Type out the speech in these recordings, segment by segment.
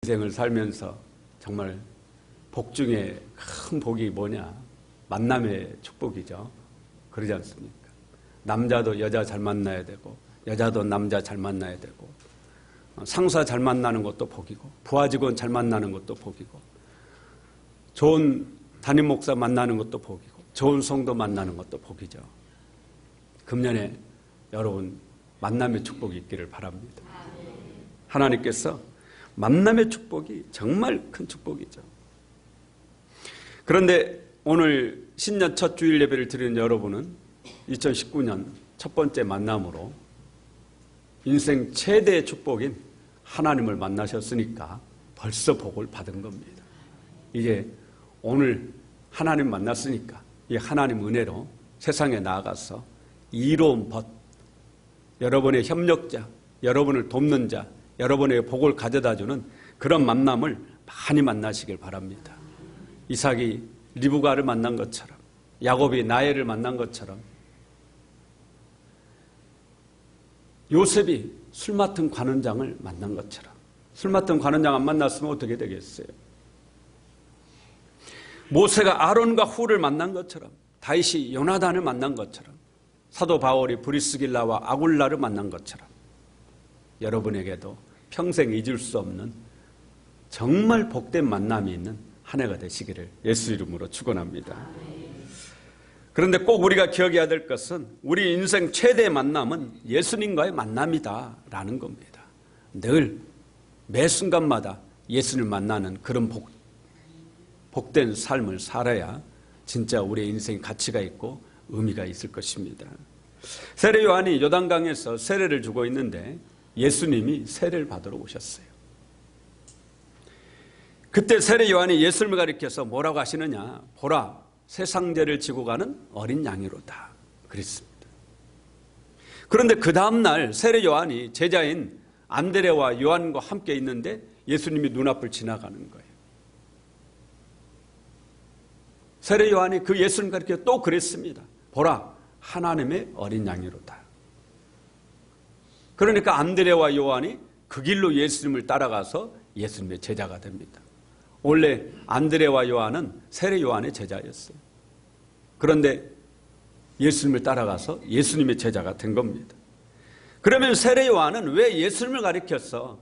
인생을 살면서 정말 복 중에 큰 복이 뭐냐? 만남의 축복이죠. 그러지 않습니까? 남자도 여자 잘 만나야 되고 여자도 남자 잘 만나야 되고 상사 잘 만나는 것도 복이고 부하 직원 잘 만나는 것도 복이고 좋은 담임 목사 만나는 것도 복이고 좋은 성도 만나는 것도 복이죠. 금년에 여러분 만남의 축복이 있기를 바랍니다. 하나님께서 만남의 축복이 정말 큰 축복이죠. 그런데 오늘 신년 첫 주일 예배를 드리는 여러분은 2019년 첫 번째 만남으로 인생 최대의 축복인 하나님을 만나셨으니까 벌써 복을 받은 겁니다. 이제 오늘 하나님 만났으니까 이 하나님 은혜로 세상에 나아가서 이로운 벗, 여러분의 협력자, 여러분을 돕는 자, 여러분의 복을 가져다주는 그런 만남을 많이 만나시길 바랍니다. 이삭이 리브가를 만난 것처럼, 야곱이 나엘을 만난 것처럼, 요셉이 술 맡은 관원장을 만난 것처럼, 술 맡은 관원장 안 만났으면 어떻게 되겠어요? 모세가 아론과 훌을 만난 것처럼, 다윗이 요나단을 만난 것처럼, 사도 바울이 브리스길라와 아굴라를 만난 것처럼 여러분에게도 평생 잊을 수 없는 정말 복된 만남이 있는 한 해가 되시기를 예수 이름으로 축원합니다. 그런데 꼭 우리가 기억해야 될 것은 우리 인생 최대의 만남은 예수님과의 만남이다라는 겁니다. 늘 매 순간마다 예수님을 만나는 그런 복된 삶을 살아야 진짜 우리의 인생에 가치가 있고 의미가 있을 것입니다. 세례 요한이 요단강에서 세례를 주고 있는데 예수님이 세례를 받으러 오셨어요. 그때 세례 요한이 예수님을 가리켜서 뭐라고 하시느냐? 보라, 세상 죄를 지고 가는 어린 양이로다 그랬습니다. 그런데 그 다음날 세례 요한이 제자인 안드레와 요한과 함께 있는데 예수님이 눈앞을 지나가는 거예요. 세례 요한이 그 예수님 가리켜 또 그랬습니다. 보라, 하나님의 어린 양이로다. 그러니까 안드레와 요한이 그 길로 예수님을 따라가서 예수님의 제자가 됩니다. 원래 안드레와 요한은 세례 요한의 제자였어요. 그런데 예수님을 따라가서 예수님의 제자가 된 겁니다. 그러면 세례 요한은 왜 예수님을 가리켜서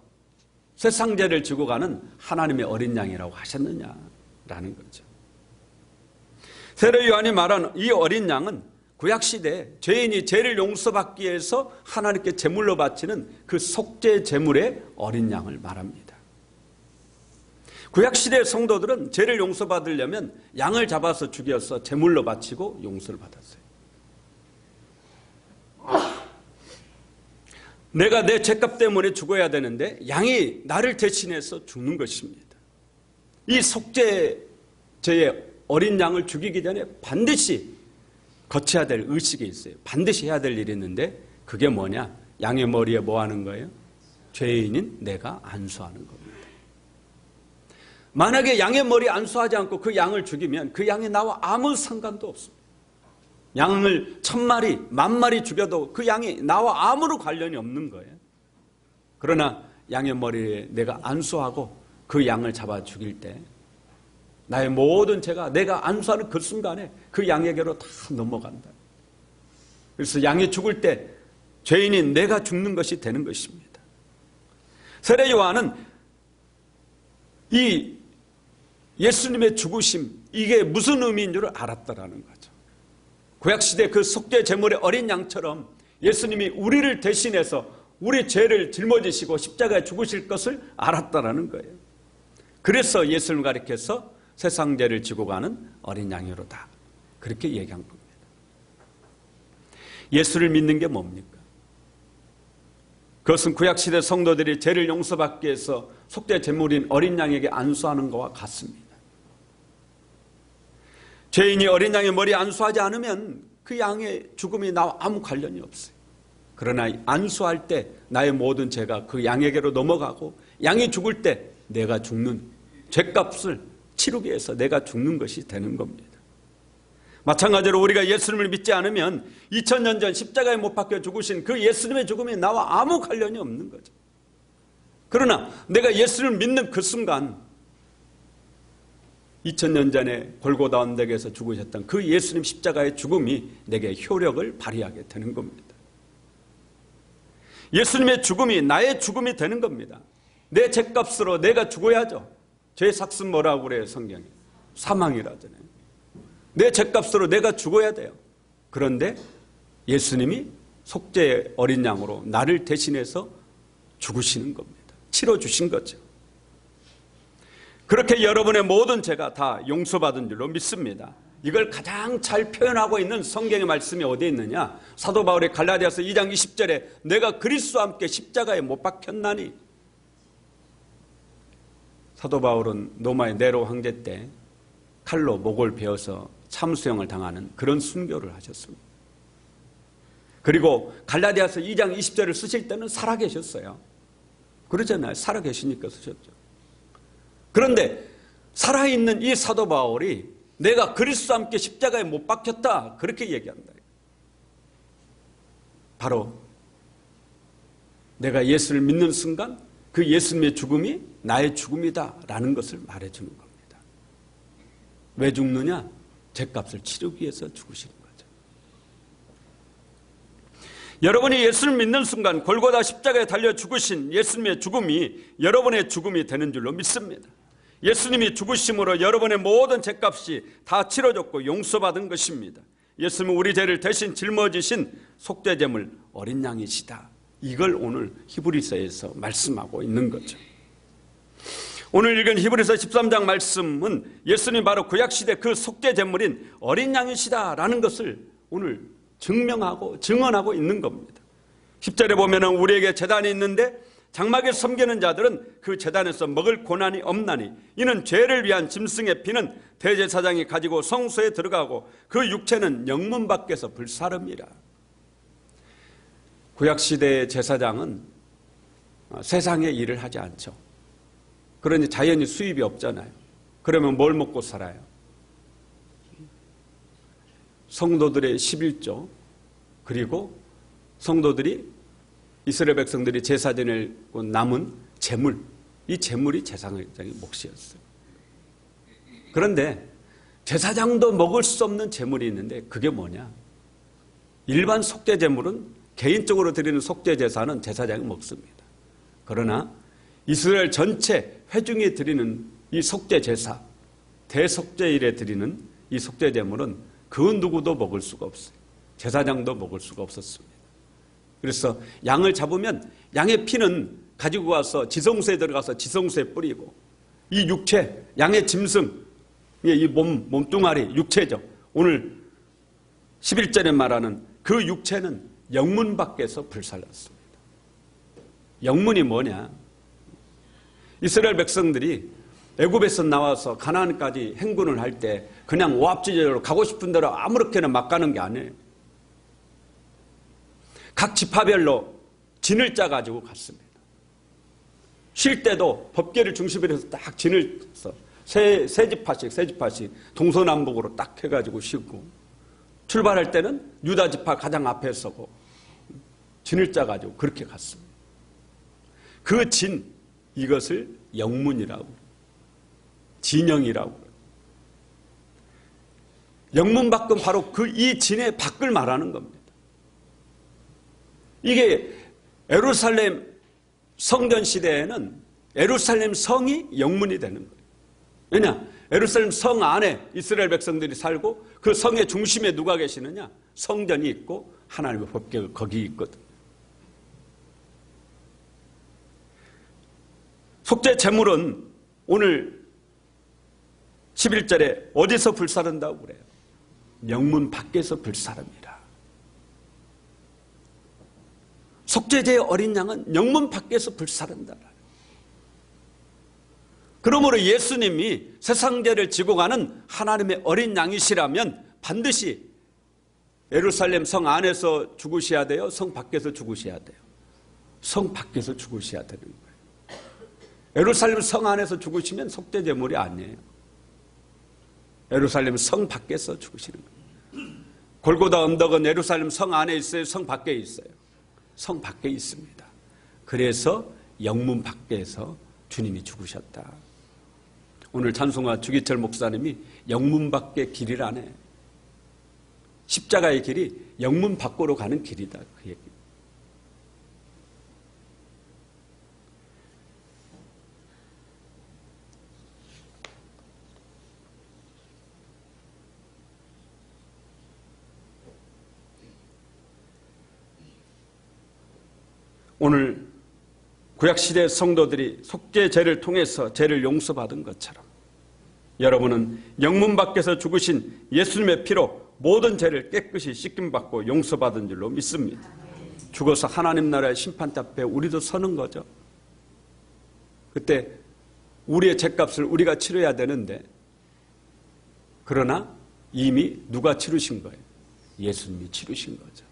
세상 죄를 지고 가는 하나님의 어린 양이라고 하셨느냐라는 거죠. 세례 요한이 말한 이 어린 양은 구약시대에 죄인이 죄를 용서받기 위해서 하나님께 제물로 바치는 그 속죄 제물의 어린 양을 말합니다. 구약시대의 성도들은 죄를 용서받으려면 양을 잡아서 죽여서 제물로 바치고 용서를 받았어요. 내가 내 죄값 때문에 죽어야 되는데 양이 나를 대신해서 죽는 것입니다. 이 속죄제의 어린 양을 죽이기 전에 반드시 거쳐야 될 의식이 있어요. 반드시 해야 될 일이 있는데 그게 뭐냐? 양의 머리에 뭐 하는 거예요? 죄인인 내가 안수하는 겁니다. 만약에 양의 머리에 안수하지 않고 그 양을 죽이면 그 양이 나와 아무 상관도 없습니다. 양을 1000마리, 10,000마리 죽여도 그 양이 나와 아무런 관련이 없는 거예요. 그러나 양의 머리에 내가 안수하고 그 양을 잡아 죽일 때 나의 모든 죄가 내가 안수하는 그 순간에 그 양에게로 다 넘어간다. 그래서 양이 죽을 때 죄인인 내가 죽는 것이 되는 것입니다. 세례 요한은 이 예수님의 죽으심, 이게 무슨 의미인 줄 알았다라는 거죠. 구약시대 그 속죄 제물의 어린 양처럼 예수님이 우리를 대신해서 우리 죄를 짊어지시고 십자가에 죽으실 것을 알았다라는 거예요. 그래서 예수님을 가리켜서 세상 죄를 지고 가는 어린 양이로다. 그렇게 얘기한 겁니다. 예수를 믿는 게 뭡니까? 그것은 구약시대 성도들이 죄를 용서받기 위해서 속죄 제물인 어린 양에게 안수하는 것과 같습니다. 죄인이 어린 양의 머리에 안수하지 않으면 그 양의 죽음이 나와 아무 관련이 없어요. 그러나 안수할 때 나의 모든 죄가 그 양에게로 넘어가고 양이 죽을 때 내가 죽는 죄값을 치르기 위해서 내가 죽는 것이 되는 겁니다. 마찬가지로 우리가 예수님을 믿지 않으면 2000년 전 십자가에 못 박혀 죽으신 그 예수님의 죽음이 나와 아무 관련이 없는 거죠. 그러나 내가 예수를 믿는 그 순간 2000년 전에 골고다 언덕에서 죽으셨던 그 예수님 십자가의 죽음이 내게 효력을 발휘하게 되는 겁니다. 예수님의 죽음이 나의 죽음이 되는 겁니다. 내 죄값으로 내가 죽어야죠. 죄 삭슨 뭐라고 그래요, 성경에? 사망이라잖아요. 내 죄값으로 내가 죽어야 돼요. 그런데 예수님이 속죄의 어린 양으로 나를 대신해서 죽으시는 겁니다. 치러주신 거죠. 그렇게 여러분의 모든 죄가 다 용서받은 줄로 믿습니다. 이걸 가장 잘 표현하고 있는 성경의 말씀이 어디에 있느냐? 사도 바울의 갈라디아서 2장 20절에 내가 그리스도와 함께 십자가에 못 박혔나니. 사도 바울은 로마의 네로 황제 때 칼로 목을 베어서 참수형을 당하는 그런 순교를 하셨습니다. 그리고 갈라디아서 2장 20절을 쓰실 때는 살아계셨어요. 그러잖아요. 살아계시니까 쓰셨죠. 그런데 살아있는 이 사도 바울이 내가 그리스도와 함께 십자가에 못 박혔다 그렇게 얘기한다. 바로 내가 예수를 믿는 순간 그 예수님의 죽음이 나의 죽음이다라는 것을 말해주는 겁니다. 왜 죽느냐? 죄값을 치르기 위해서 죽으시는 거죠. 여러분이 예수를 믿는 순간 골고다 십자가에 달려 죽으신 예수님의 죽음이 여러분의 죽음이 되는 줄로 믿습니다. 예수님이 죽으심으로 여러분의 모든 죄값이 다 치러졌고 용서받은 것입니다. 예수님은 우리 죄를 대신 짊어지신 속죄제물 어린 양이시다. 이걸 오늘 히브리서에서 말씀하고 있는 거죠. 오늘 읽은 히브리서 13장 말씀은 예수님 바로 구약시대 그 속죄제물인 어린 양이시다라는 것을 오늘 증명하고 증언하고 있는 겁니다. 10절에 보면 우리에게 제단이 있는데 장막에 섬기는 자들은 그 제단에서 먹을 고난이 없나니 이는 죄를 위한 짐승의 피는 대제사장이 가지고 성소에 들어가고 그 육체는 영문 밖에서 불사릅니다. 구약시대의 제사장은 세상의 일을 하지 않죠. 그러니 자연히 수입이 없잖아요. 그러면 뭘 먹고 살아요? 성도들의 11조 그리고 성도들이 이스라엘 백성들이 제사 지내고 남은 재물, 이 재물이 제사장의 몫이었어요. 그런데 제사장도 먹을 수 없는 재물이 있는데 그게 뭐냐? 일반 속죄 재물은 개인적으로 드리는 속죄 제사는 제사장이 먹습니다. 그러나 이스라엘 전체 회중이 드리는 이 속죄 제사, 대속죄일에 드리는 이 속죄 제물은 그 누구도 먹을 수가 없어요. 제사장도 먹을 수가 없었습니다. 그래서 양을 잡으면 양의 피는 가지고 가서 지성소에 들어가서 지성소에 뿌리고 이 육체, 양의 짐승, 이 몸뚱아리, 육체죠. 오늘 11절에 말하는 그 육체는 영문 밖에서 불살랐습니다. 영문이 뭐냐? 이스라엘 백성들이 애굽에서 나와서 가나안까지 행군을 할 때 그냥 오합지대로 가고 싶은 대로 아무렇게나 막 가는 게 아니에요. 각 지파별로 진을 짜가지고 갔습니다. 쉴 때도 법궤를 중심으로 해서 딱 진을 써 세 지파씩 동서남북으로 딱 해가지고 쉬고 출발할 때는 유다 지파 가장 앞에 서고 진을 짜가지고 그렇게 갔습니다. 그 진, 이것을 영문이라고 진영이라고 영문 밖은 바로 그 이 진의 밖을 말하는 겁니다. 이게 예루살렘 성전 시대에는 예루살렘 성이 영문이 되는 거예요. 왜냐? 예루살렘 성 안에 이스라엘 백성들이 살고 그 성의 중심에 누가 계시느냐? 성전이 있고 하나님의 법궤가 거기 있거든. 속죄 제물은 오늘 11절에 어디서 불사른다고 그래요? 영문 밖에서 불사릅니다. 속죄제의 어린 양은 영문 밖에서 불사른다. 그러므로 예수님이 세상 죄를 지고 가는 하나님의 어린 양이시라면 반드시 예루살렘 성 안에서 죽으셔야 돼요? 성 밖에서 죽으셔야 돼요? 성 밖에서 죽으셔야 되는 거예요. 예루살렘 성 안에서 죽으시면 속죄 제물이 아니에요. 예루살렘 성 밖에서 죽으시는 거예요. 골고다 언덕은 예루살렘 성 안에 있어요? 성 밖에 있어요? 성 밖에 있습니다. 그래서 영문 밖에서 주님이 죽으셨다. 오늘 찬송가 주기철 목사님이 영문 밖의 길이라네. 십자가의 길이 영문 밖으로 가는 길이다. 그 얘기. 오늘 구약시대 성도들이 속죄제를 통해서 죄를 용서받은 것처럼 여러분은 영문 밖에서 죽으신 예수님의 피로 모든 죄를 깨끗이 씻김받고 용서받은 줄로 믿습니다. 죽어서 하나님 나라의 심판대 앞에 우리도 서는 거죠. 그때 우리의 죄값을 우리가 치러야 되는데, 그러나 이미 누가 치르신 거예요? 예수님이 치르신 거죠.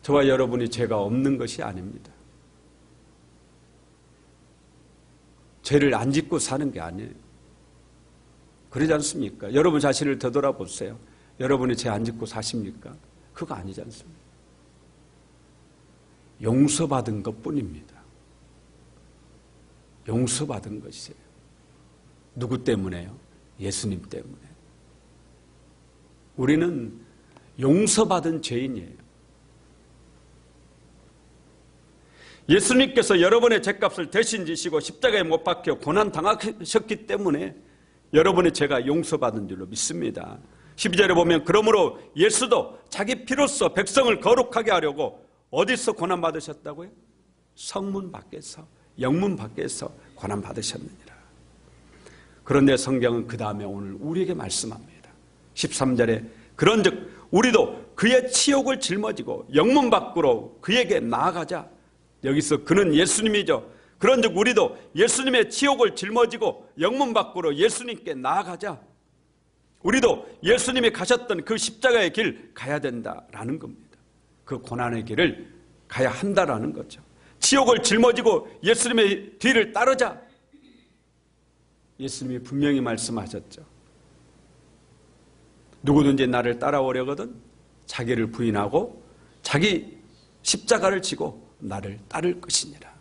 저와 여러분이 죄가 없는 것이 아닙니다. 죄를 안 짓고 사는 게 아니에요. 그러지 않습니까? 여러분 자신을 되돌아보세요. 여러분이 죄 안 짓고 사십니까? 그거 아니지 않습니까? 용서받은 것뿐입니다. 용서받은 것이에요. 누구 때문에요? 예수님 때문에. 우리는 용서받은 죄인이에요. 예수님께서 여러분의 죄값을 대신 지시고 십자가에 못 박혀 고난당하셨기 때문에 여러분의 죄가 용서받은 줄로 믿습니다. 12절에 보면 그러므로 예수도 자기 피로써 백성을 거룩하게 하려고 어디서 고난받으셨다고요? 성문 밖에서, 영문 밖에서 고난받으셨느니라. 그런데 성경은 그 다음에 오늘 우리에게 말씀합니다. 13절에 그런즉 우리도 그의 치욕을 짊어지고 영문 밖으로 그에게 나아가자. 여기서 그는 예수님이죠. 그런즉 우리도 예수님의 치욕을 짊어지고 영문 밖으로 예수님께 나아가자. 우리도 예수님이 가셨던 그 십자가의 길 가야 된다라는 겁니다. 그 고난의 길을 가야 한다라는 거죠. 치욕을 짊어지고 예수님의 뒤를 따르자. 예수님이 분명히 말씀하셨죠. 누구든지 나를 따라오려거든 자기를 부인하고 자기 십자가를 지고 나를 따를 것이니라.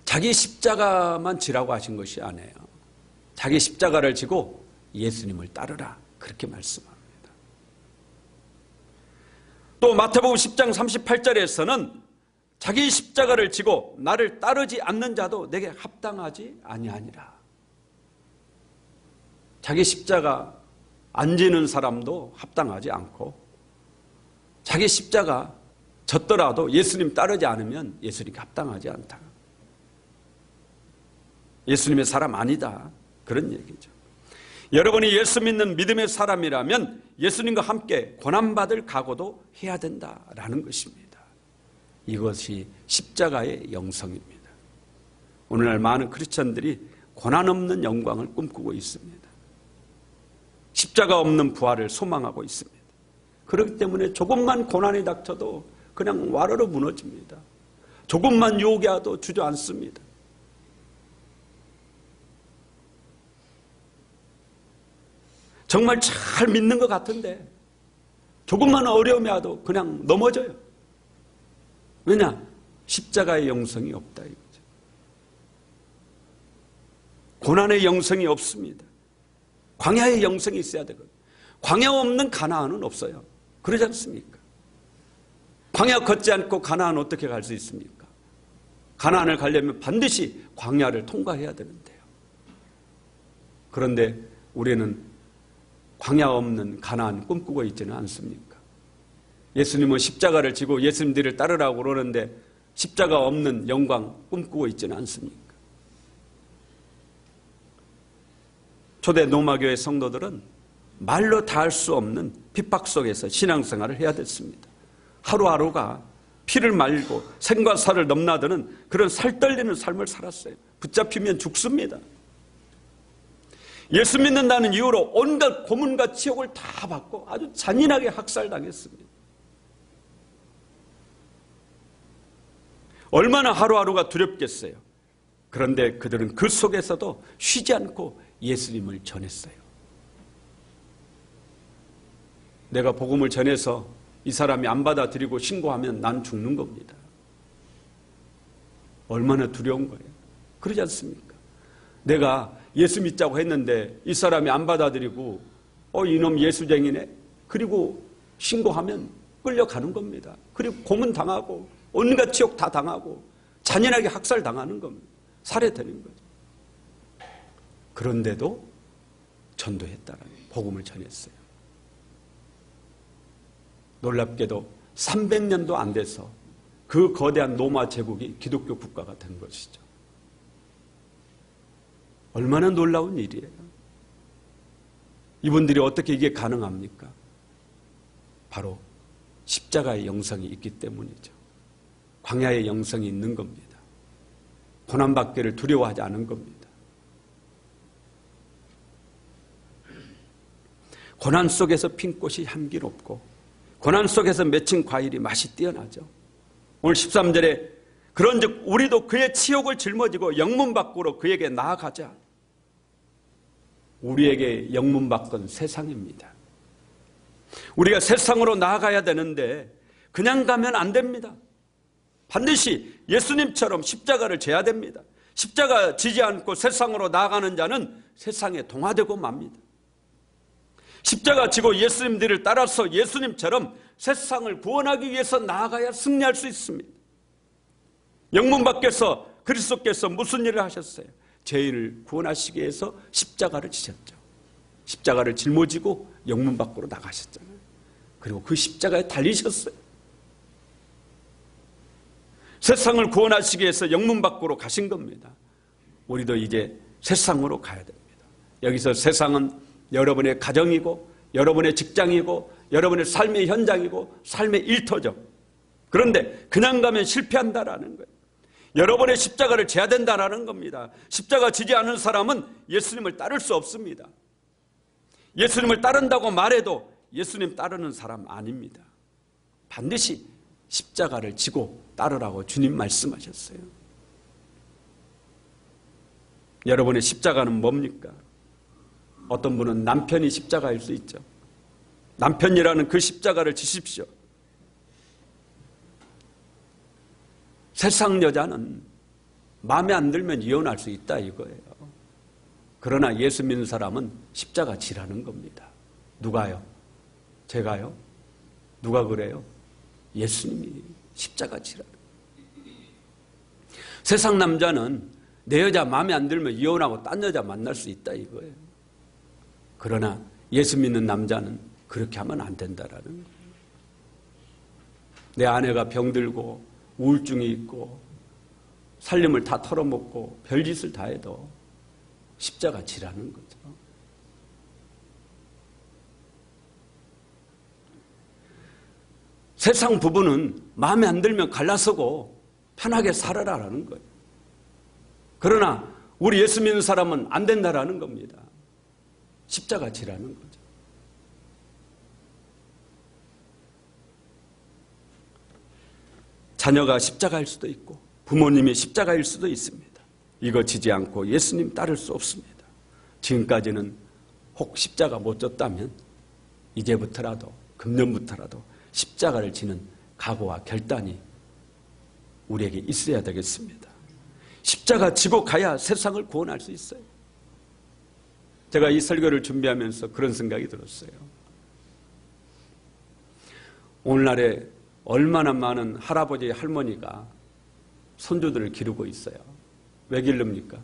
자기 십자가만 지라고 하신 것이 아니에요. 자기 십자가를 지고 예수님을 따르라. 그렇게 말씀합니다. 또 마태복음 10장 38절에서는 자기 십자가를 지고 나를 따르지 않는 자도 내게 합당하지 아니하니라. 자기 십자가 안 지는 사람도 합당하지 않고 자기 십자가 졌더라도 예수님 따르지 않으면 예수님께 합당하지 않다. 예수님의 사람 아니다. 그런 얘기죠. 여러분이 예수 믿는 믿음의 사람이라면 예수님과 함께 고난받을 각오도 해야 된다라는 것입니다. 이것이 십자가의 영성입니다. 오늘날 많은 크리스천들이 고난 없는 영광을 꿈꾸고 있습니다. 십자가 없는 부활을 소망하고 있습니다. 그렇기 때문에 조금만 고난이 닥쳐도 그냥 와르르 무너집니다. 조금만 유혹이라도 주저앉습니다. 정말 잘 믿는 것 같은데 조금만 어려움이 와도 그냥 넘어져요. 왜냐? 십자가의 영성이 없다 이거죠. 고난의 영성이 없습니다. 광야의 영성이 있어야 되거든요. 광야 없는 가나안은 없어요. 그러지 않습니까? 광야 걷지 않고 가나안 어떻게 갈 수 있습니까? 가나안을 가려면 반드시 광야를 통과해야 되는데요. 그런데 우리는 광야 없는 가나안 꿈꾸고 있지는 않습니까? 예수님은 십자가를 지고 예수님들을 따르라고 그러는데 십자가 없는 영광 꿈꾸고 있지는 않습니까? 초대 로마교회 성도들은 말로 다 할 수 없는 핍박 속에서 신앙생활을 해야 됐습니다. 하루하루가 피를 말고 생과 사를 넘나드는 그런 살떨리는 삶을 살았어요. 붙잡히면 죽습니다. 예수 믿는다는 이유로 온갖 고문과 치욕을 다 받고 아주 잔인하게 학살당했습니다. 얼마나 하루하루가 두렵겠어요. 그런데 그들은 그 속에서도 쉬지 않고 예수님을 전했어요. 내가 복음을 전해서 이 사람이 안 받아들이고 신고하면 난 죽는 겁니다. 얼마나 두려운 거예요. 그러지 않습니까? 내가 예수 믿자고 했는데 이 사람이 안 받아들이고 이놈 예수쟁이네. 그리고 신고하면 끌려가는 겁니다. 그리고 고문당하고 온갖 지옥 다 당하고 잔인하게 학살당하는 겁니다. 살해되는 거죠. 그런데도 전도했다라는 복음을 전했어요. 놀랍게도 300년도 안 돼서 그 거대한 로마 제국이 기독교 국가가 된 것이죠. 얼마나 놀라운 일이에요. 이분들이 어떻게 이게 가능합니까? 바로 십자가의 영성이 있기 때문이죠. 광야의 영성이 있는 겁니다. 고난받기를 두려워하지 않은 겁니다. 고난 속에서 핀 꽃이 향기롭고 고난 속에서 맺힌 과일이 맛이 뛰어나죠. 오늘 13절에 그런즉 우리도 그의 치욕을 짊어지고 영문 밖으로 그에게 나아가자. 우리에게 영문 밖은 세상입니다. 우리가 세상으로 나아가야 되는데 그냥 가면 안 됩니다. 반드시 예수님처럼 십자가를 져야 됩니다. 십자가 지지 않고 세상으로 나아가는 자는 세상에 동화되고 맙니다. 십자가 지고 예수님들을 따라서 예수님처럼 세상을 구원하기 위해서 나아가야 승리할 수 있습니다. 영문 밖에서 그리스도께서 무슨 일을 하셨어요? 죄인을 구원하시기 위해서 십자가를 지셨죠. 십자가를 짊어지고 영문 밖으로 나가셨잖아요. 그리고 그 십자가에 달리셨어요. 세상을 구원하시기 위해서 영문 밖으로 가신 겁니다. 우리도 이제 세상으로 가야 됩니다. 여기서 세상은 여러분의 가정이고 여러분의 직장이고 여러분의 삶의 현장이고 삶의 일터죠. 그런데 그냥 가면 실패한다라는 거예요. 여러분의 십자가를 져야 된다라는 겁니다. 십자가 지지 않은 사람은 예수님을 따를 수 없습니다. 예수님을 따른다고 말해도 예수님 따르는 사람 아닙니다. 반드시 십자가를 지고 따르라고 주님 말씀하셨어요. 여러분의 십자가는 뭡니까? 어떤 분은 남편이 십자가일 수 있죠. 남편이라는 그 십자가를 지십시오. 세상 여자는 마음에 안 들면 이혼할 수 있다 이거예요. 그러나 예수 믿는 사람은 십자가 지라는 겁니다. 누가요? 제가요? 누가 그래요? 예수님이 십자가 지라는 거예요. 세상 남자는 내 여자 마음에 안 들면 이혼하고 딴 여자 만날 수 있다 이거예요. 그러나 예수 믿는 남자는 그렇게 하면 안 된다라는 거예요. 내 아내가 병들고 우울증이 있고 살림을 다 털어먹고 별짓을 다 해도 십자가 지라는 거죠. 세상 부부는 마음에 안 들면 갈라서고 편하게 살아라라는 거예요. 그러나 우리 예수 믿는 사람은 안 된다라는 겁니다. 십자가 지라는 거죠. 자녀가 십자가일 수도 있고 부모님이 십자가일 수도 있습니다. 이거 지지 않고 예수님 따를 수 없습니다. 지금까지는 혹 십자가 못 졌다면 이제부터라도 금년부터라도 십자가를 지는 각오와 결단이 우리에게 있어야 되겠습니다. 십자가 지고 가야 세상을 구원할 수 있어요. 제가 이 설교를 준비하면서 그런 생각이 들었어요. 오늘날에 얼마나 많은 할아버지, 할머니가 손주들을 기르고 있어요. 왜 기릅니까?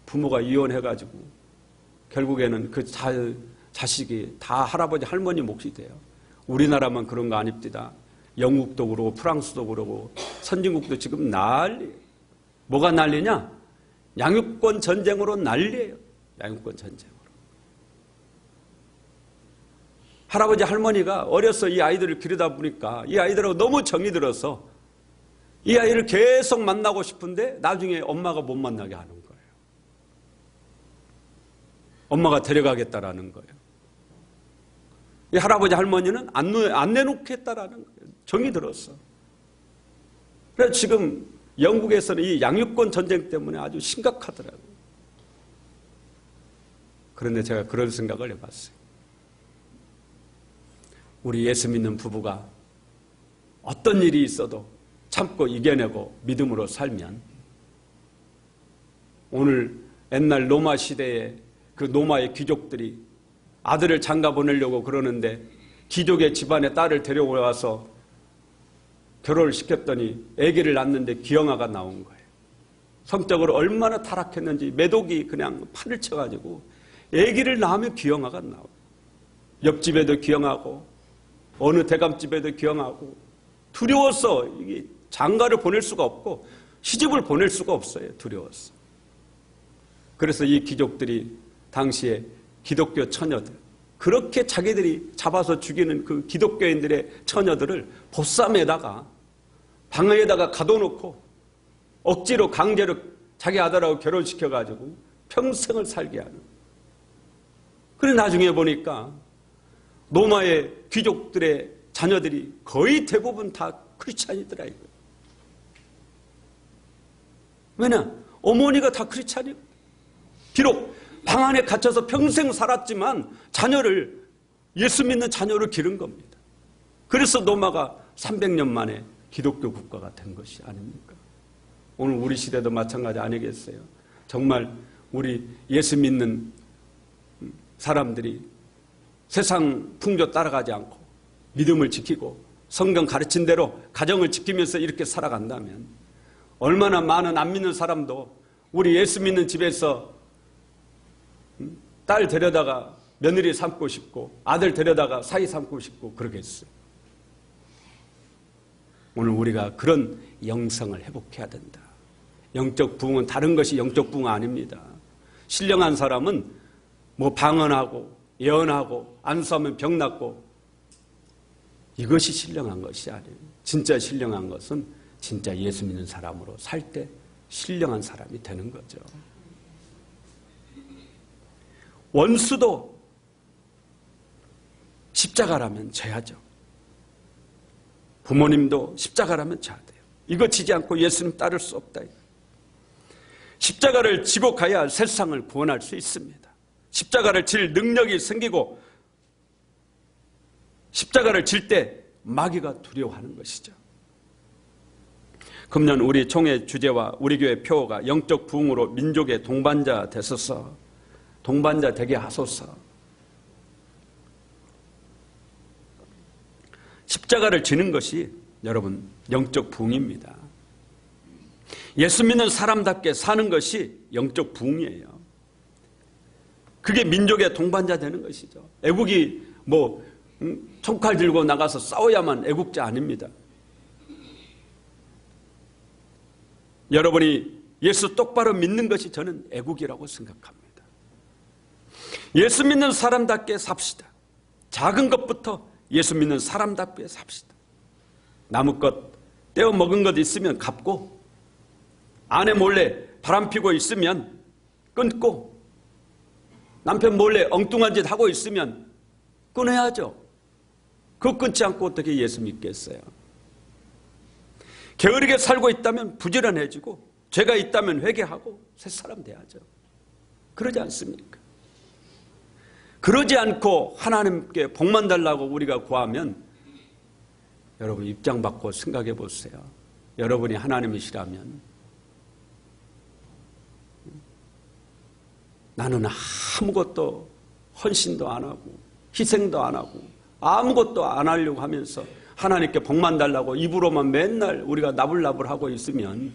부모가 이혼해가지고 결국에는 그 자식이 다 할아버지, 할머니 몫이 돼요. 우리나라만 그런 거 아닙니다. 영국도 그러고 프랑스도 그러고 선진국도 지금 난리예요. 뭐가 난리냐? 양육권 전쟁으로 난리예요. 양육권 전쟁으로. 할아버지 할머니가 어려서 이 아이들을 기르다 보니까 이 아이들하고 너무 정이 들어서 이 아이를 계속 만나고 싶은데 나중에 엄마가 못 만나게 하는 거예요. 엄마가 데려가겠다라는 거예요. 이 할아버지 할머니는 안 내놓겠다라는 거예요. 정이 들었어. 그래서 지금 영국에서는 이 양육권 전쟁 때문에 아주 심각하더라고요. 그런데 제가 그런 생각을 해봤어요. 우리 예수 믿는 부부가 어떤 일이 있어도 참고 이겨내고 믿음으로 살면 오늘 옛날 로마 시대에 그 로마의 귀족들이 아들을 장가 보내려고 그러는데 귀족의 집안에 딸을 데려와서 결혼을 시켰더니 아기를 낳는데 기형아가 나온 거예요. 성적으로 얼마나 타락했는지 매독이 그냥 판을 쳐가지고 아기를 낳으면 기형아가 나와요. 옆집에도 기형하고 어느 대감집에도 기형하고 두려워서 이게 장가를 보낼 수가 없고 시집을 보낼 수가 없어요. 두려워서. 그래서 이 귀족들이 당시에 기독교 처녀들 그렇게 자기들이 잡아서 죽이는 그 기독교인들의 처녀들을 보쌈에다가 방에다가 가둬놓고 억지로 강제로 자기 아들하고 결혼시켜가지고 평생을 살게 하는. 그래 나중에 보니까 로마의 귀족들의 자녀들이 거의 대부분 다 크리스찬이더라 이거예요. 왜냐? 어머니가 다 크리스찬이에요. 비록 방 안에 갇혀서 평생 살았지만 자녀를 예수 믿는 자녀를 기른 겁니다. 그래서 로마가 300년 만에 기독교 국가가 된 것이 아닙니까? 오늘 우리 시대도 마찬가지 아니겠어요? 정말 우리 예수 믿는 사람들이 세상 풍조 따라가지 않고 믿음을 지키고 성경 가르친 대로 가정을 지키면서 이렇게 살아간다면 얼마나 많은 안 믿는 사람도 우리 예수 믿는 집에서 딸 데려다가 며느리 삼고 싶고 아들 데려다가 사위 삼고 싶고 그러겠어요. 오늘 우리가 그런 영성을 회복해야 된다. 영적 부흥은 다른 것이 영적 부흥 아닙니다. 신령한 사람은 뭐 방언하고 예언하고 안수하면 병 낫고 이것이 신령한 것이 아니에요. 진짜 신령한 것은 진짜 예수 믿는 사람으로 살 때 신령한 사람이 되는 거죠. 원수도 십자가라면 져야죠. 부모님도 십자가라면 져야 돼요. 이거 지지 않고 예수님 따를 수 없다. 십자가를 지고 가야 세상을 구원할 수 있습니다. 십자가를 질 능력이 생기고 십자가를 질 때 마귀가 두려워하는 것이죠. 금년 우리 총회 주제와 우리 교회 표어가 영적 부흥으로 민족의 동반자 되소서, 동반자 되게 하소서. 십자가를 지는 것이 여러분 영적 부흥입니다. 예수 믿는 사람답게 사는 것이 영적 부흥이에요. 그게 민족의 동반자 되는 것이죠. 애국이 뭐 총칼 들고 나가서 싸워야만 애국자 아닙니다. 여러분이 예수 똑바로 믿는 것이 저는 애국이라고 생각합니다. 예수 믿는 사람답게 삽시다. 작은 것부터 예수 믿는 사람답게 삽시다. 남의 것 떼어 먹은 것 있으면 갚고 아내 몰래 바람 피고 있으면 끊고 남편 몰래 엉뚱한 짓 하고 있으면 끊어야죠. 그거 끊지 않고 어떻게 예수 믿겠어요? 게으르게 살고 있다면 부지런해지고 죄가 있다면 회개하고 새 사람 돼야죠. 그러지 않습니까? 그러지 않고 하나님께 복만 달라고 우리가 구하면 여러분 입장 바꿔 생각해 보세요. 여러분이 하나님이시라면 나는 아무것도 헌신도 안 하고 희생도 안 하고 아무것도 안 하려고 하면서 하나님께 복만 달라고 입으로만 맨날 우리가 나불나불하고 있으면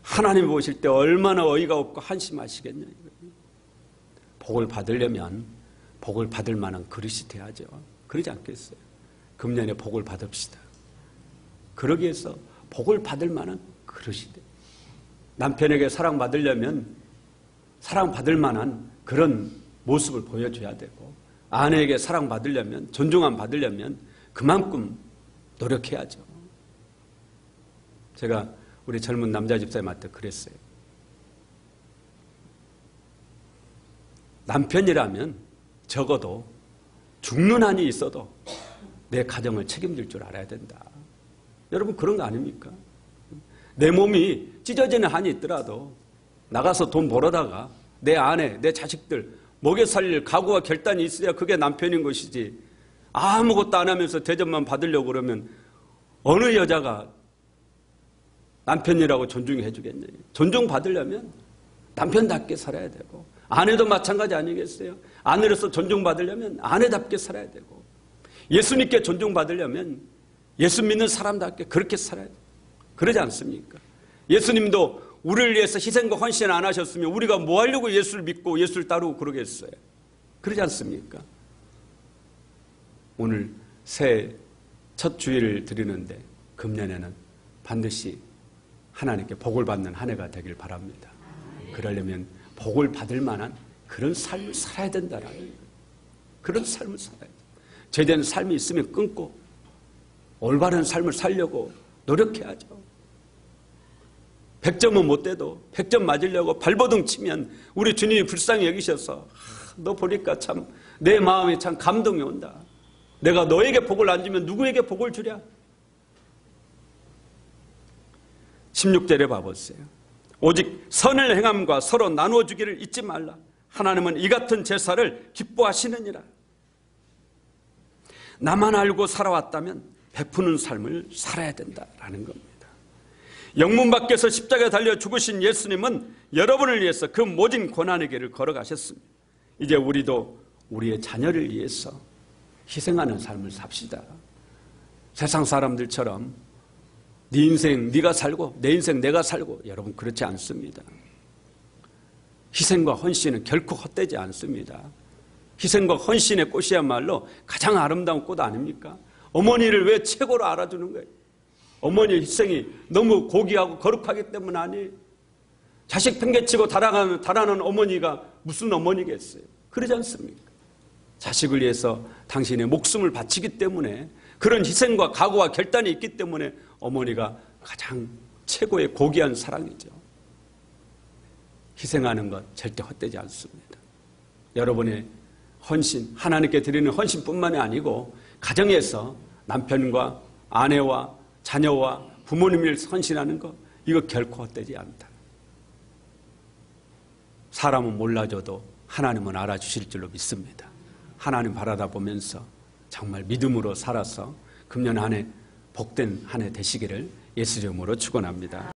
하나님 보실 때 얼마나 어이가 없고 한심하시겠냐. 복을 받으려면 복을 받을 만한 그릇이 돼야죠. 그러지 않겠어요? 금년에 복을 받읍시다. 그러기 위해서 복을 받을 만한 그릇이 돼요. 남편에게 사랑받으려면 사랑받을 만한 그런 모습을 보여줘야 되고 아내에게 사랑받으려면 존중함 받으려면 그만큼 노력해야죠. 제가 우리 젊은 남자 집사님한테 그랬어요. 남편이라면 적어도 죽는 한이 있어도 내 가정을 책임질 줄 알아야 된다. 여러분 그런 거 아닙니까? 내 몸이 찢어지는 한이 있더라도 나가서 돈 벌어다가 내 아내, 내 자식들 먹여 살릴 각오와 결단이 있어야 그게 남편인 것이지 아무것도 안 하면서 대접만 받으려고 그러면 어느 여자가 남편이라고 존중해 주겠냐. 존중받으려면 남편답게 살아야 되고, 아내도 마찬가지 아니겠어요? 아내로서 존중받으려면 아내답게 살아야 되고, 예수님께 존중받으려면 예수 믿는 사람답게 그렇게 살아야 돼요. 그러지 않습니까? 예수님도 우리를 위해서 희생과 헌신 안 하셨으면 우리가 뭐 하려고 예수를 믿고 예수를 따르고 그러겠어요? 그러지 않습니까? 오늘 새해 첫 주일을 드리는데 금년에는 반드시 하나님께 복을 받는 한 해가 되길 바랍니다. 그러려면 복을 받을 만한 그런 삶을 살아야 된다라는 거예요. 그런 삶을 살아야 돼요. 제대로 삶이 있으면 끊고 올바른 삶을 살려고 노력해야죠. 100점은 못 돼도 100점 맞으려고 발버둥 치면 우리 주님이 불쌍히 여기셔서 너 보니까 참 내 마음에 참 감동이 온다. 내가 너에게 복을 안 주면 누구에게 복을 주랴? 16절에 봐보세요. 오직 선을 행함과 서로 나누어주기를 잊지 말라. 하나님은 이 같은 제사를 기뻐하시느니라. 나만 알고 살아왔다면 베푸는 삶을 살아야 된다라는 겁니다. 영문 밖에서 십자가에 달려 죽으신 예수님은 여러분을 위해서 그 모진 고난의 길을 걸어가셨습니다. 이제 우리도 우리의 자녀를 위해서 희생하는 삶을 삽시다. 세상 사람들처럼 네 인생 네가 살고 내 인생 내가 살고, 여러분 그렇지 않습니다. 희생과 헌신은 결코 헛되지 않습니다. 희생과 헌신의 꽃이야말로 가장 아름다운 꽃 아닙니까? 어머니를 왜 최고로 알아주는 거예요? 어머니의 희생이 너무 고귀하고 거룩하기 때문 아니에요. 자식 팽개치고 달아나는 어머니가 무슨 어머니겠어요? 그러지 않습니까? 자식을 위해서 당신의 목숨을 바치기 때문에, 그런 희생과 각오와 결단이 있기 때문에 어머니가 가장 최고의 고귀한 사랑이죠. 희생하는 것 절대 헛되지 않습니다. 여러분의 헌신, 하나님께 드리는 헌신뿐만이 아니고 가정에서 남편과 아내와 자녀와 부모님을 헌신하는 것, 이거 결코 헛되지 않다. 사람은 몰라줘도 하나님은 알아주실 줄로 믿습니다. 하나님 바라다 보면서 정말 믿음으로 살아서 금년 한 해 복된 한 해 되시기를 예수 이름으로 축원합니다.